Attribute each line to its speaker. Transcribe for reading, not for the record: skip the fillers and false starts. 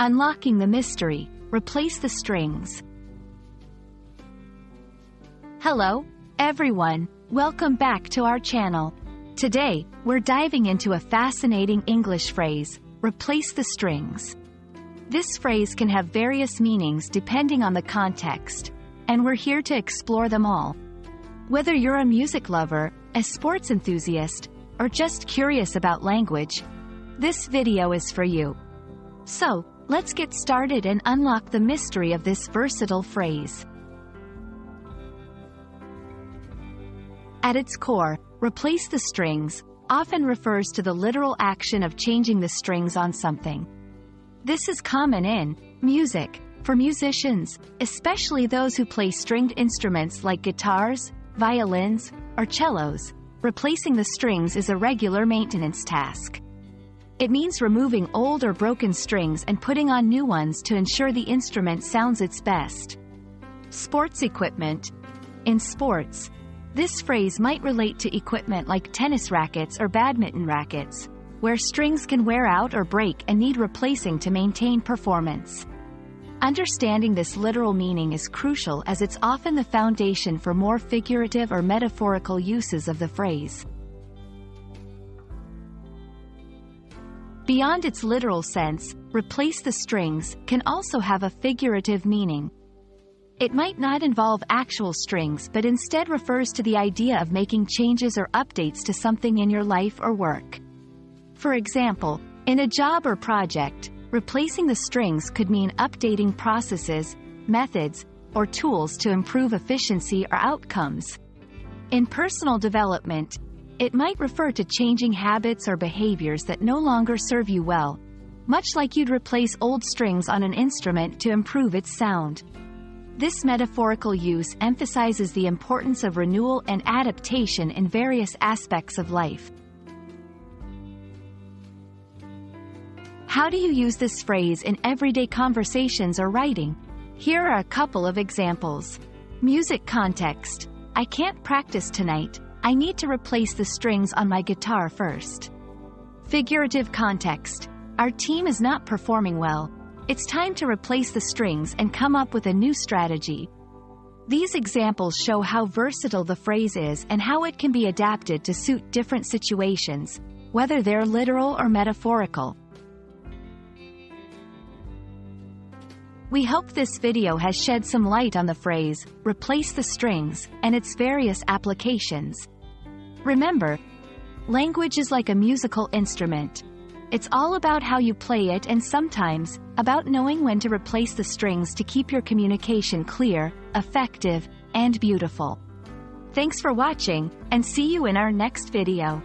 Speaker 1: Unlocking the mystery. Replace the strings. Hello, everyone. Welcome back to our channel. Today, we're diving into a fascinating English phrase, replace the strings. This phrase can have various meanings depending on the context, and we're here to explore them all. Whether you're a music lover, a sports enthusiast, or just curious about language, this video is for you. So, let's get started and unlock the mystery of this versatile phrase. At its core, replace the strings often refers to the literal action of changing the strings on something. This is common in music, for musicians, especially those who play stringed instruments like guitars, violins, or cellos. Replacing the strings is a regular maintenance task. It means removing old or broken strings and putting on new ones to ensure the instrument sounds its best. Sports equipment. In sports, this phrase might relate to equipment like tennis rackets or badminton rackets, where strings can wear out or break and need replacing to maintain performance. Understanding this literal meaning is crucial as it's often the foundation for more figurative or metaphorical uses of the phrase. Beyond its literal sense, replace the strings can also have a figurative meaning. It might not involve actual strings but instead refers to the idea of making changes or updates to something in your life or work. For example, in a job or project, replacing the strings could mean updating processes, methods, or tools to improve efficiency or outcomes. In personal development, it might refer to changing habits or behaviors that no longer serve you well, much like you'd replace old strings on an instrument to improve its sound. This metaphorical use emphasizes the importance of renewal and adaptation in various aspects of life. How do you use this phrase in everyday conversations or writing? Here are a couple of examples. Music context. I can't practice tonight. I need to replace the strings on my guitar first. Figurative context. Our team is not performing well. It's time to replace the strings and come up with a new strategy. These examples show how versatile the phrase is and how it can be adapted to suit different situations, whether they're literal or metaphorical. We hope this video has shed some light on the phrase, replace the strings, and its various applications. Remember, language is like a musical instrument. It's all about how you play it and sometimes, about knowing when to replace the strings to keep your communication clear, effective, and beautiful. Thanks for watching, and see you in our next video.